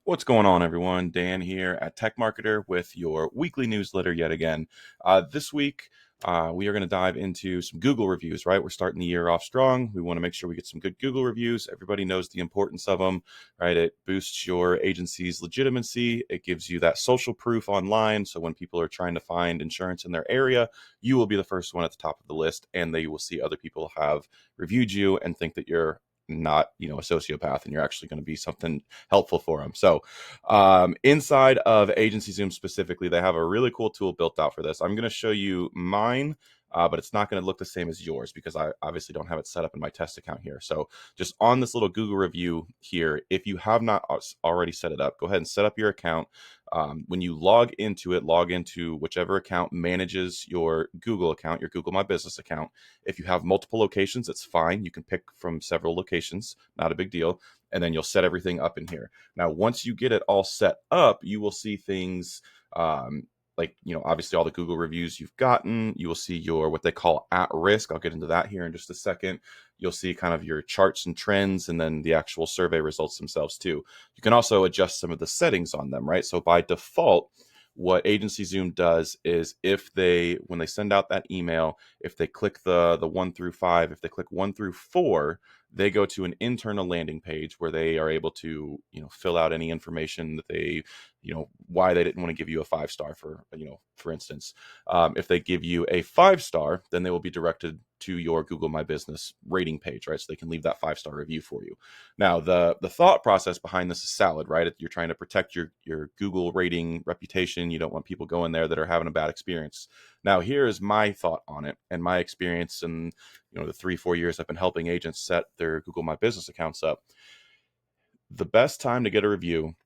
What's going on, everyone? Dan here at Tech Marketer with your weekly newsletter yet again. This week, we are going to dive into some Google reviews, right? We're starting the year off strong. We want to make sure we get some good Google reviews. Everybody knows the importance of them, right? It boosts your agency's legitimacy. It gives you that social proof online. So when people are trying to find insurance in their area, you will be the first one at the top of the list, and they will see other people have reviewed you and think that you're not a sociopath and you're actually going to be something helpful for them. So inside of Agency Zoom specifically, they have a really cool tool built out for this. I'm going to show you mine, but it's not going to look the same as yours because I obviously don't have it set up in my test account here. So just on this little Google review here, if you have not already set it up, go ahead and set up your account. When you log into whichever account manages your Google account, your Google My Business account. If you have multiple locations, it's fine. You can pick from several locations, not a big deal. And then you'll set everything up in here. Now, once you get it all set up, you will see things like, obviously all the Google reviews you've gotten. You will see your what they call at risk. I'll get into that here in just a second. You'll see kind of your charts and trends and then the actual survey results themselves too. You can also adjust some of the settings on them, right? So by default, what Agency Zoom does is when they send out that email, if they click the 1 through 5, if they click 1 through 4, they go to an internal landing page where they are able to, fill out any information that they, why they didn't want to give you a 5 star for instance. If they give you a 5 star, then they will be directed to your Google My Business rating page, right? So they can leave that 5 star review for you. Now, the thought process behind this is solid, right? You're trying to protect your Google rating reputation. You don't want people going there that are having a bad experience. Now, here is my thought on it and my experience and the 3-4 years I've been helping agents set their Google My Business accounts up. The best time to get a review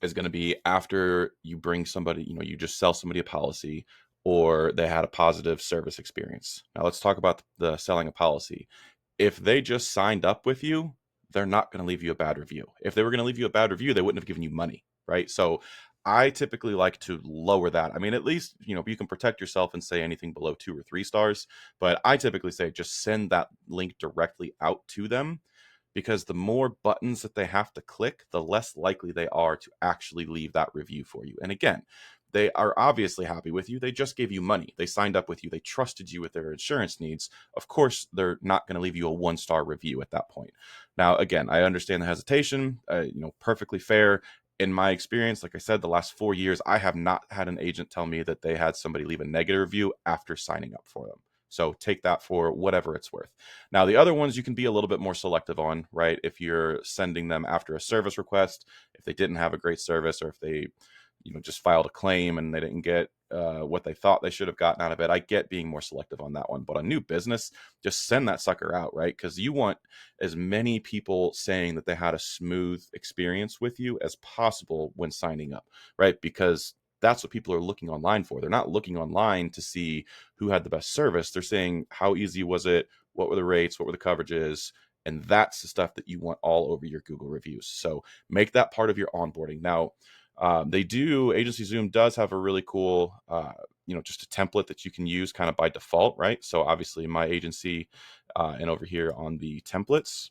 is going to be after you bring somebody, you just sell somebody a policy or they had a positive service experience. Now let's talk about the selling a policy. If they just signed up with you, they're not going to leave you a bad review. If they were going to leave you a bad review, they wouldn't have given you money, right? So I typically like to lower that. I mean, at least, you can protect yourself and say anything below 2 or 3 stars, but I typically say just send that link directly out to them, because the more buttons that they have to click, the less likely they are to actually leave that review for you. And again, they are obviously happy with you. They just gave you money. They signed up with you. They trusted you with their insurance needs. Of course, they're not going to leave you a 1 star review at that point. Now, again, I understand the hesitation, perfectly fair. In my experience, like I said, the last 4 years, I have not had an agent tell me that they had somebody leave a negative review after signing up for them. So take that for whatever it's worth. Now, the other ones you can be a little bit more selective on, right? If you're sending them after a service request, if they didn't have a great service, or if they, just filed a claim and they didn't get what they thought they should have gotten out of it, I get being more selective on that one. But on new business, just send that sucker out, right? Because you want as many people saying that they had a smooth experience with you as possible when signing up, right? Because that's what people are looking online for. They're not looking online to see who had the best service. They're saying, how easy was it? What were the rates? What were the coverages? And that's the stuff that you want all over your Google reviews. So make that part of your onboarding. Now, Agency Zoom does have a really cool, just a template that you can use kind of by default, right? So obviously my agency, and over here on the templates,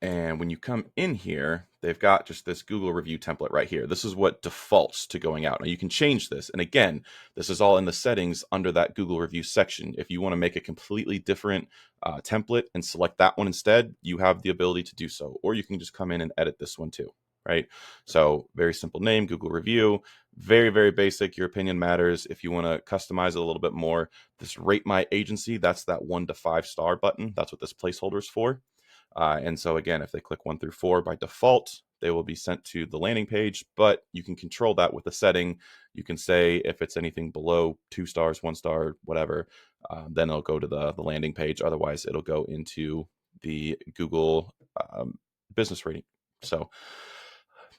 and when you come in here, they've got just this Google review template right here. This is what defaults to going out. Now you can change this. And again, this is all in the settings under that Google review section. If you want to make a completely different template and select that one instead, you have the ability to do so. Or you can just come in and edit this one too, right? So very simple name, Google review, very, very basic. Your opinion matters. If you want to customize it a little bit more, this rate my agency, that's that 1 to 5 star button. That's what this placeholder is for. And so again, if they click 1 through 4 by default, they will be sent to the landing page, but you can control that with a setting. You can say if it's anything below 2 stars, 1 star, whatever, then it'll go to the landing page. Otherwise, it'll go into the Google business rating. So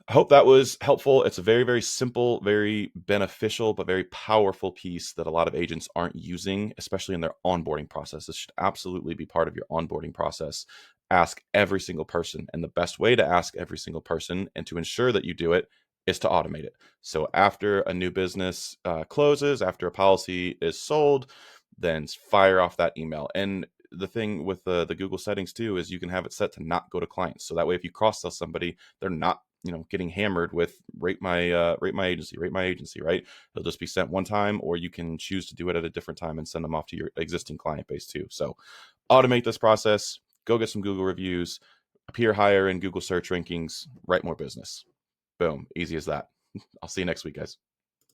I hope that was helpful. It's a very, very simple, very beneficial, but very powerful piece that a lot of agents aren't using, especially in their onboarding process. This should absolutely be part of your onboarding process. Ask every single person. And the best way to ask every single person and to ensure that you do it is to automate it. So after a new business closes, after a policy is sold, then fire off that email. And the thing with the Google settings too is you can have it set to not go to clients. So that way, if you cross sell somebody, they're not, getting hammered with rate my agency, right? They'll just be sent one time, or you can choose to do it at a different time and send them off to your existing client base too. So automate this process, go get some Google reviews, appear higher in Google search rankings, write more business. Boom. Easy as that. I'll see you next week, guys.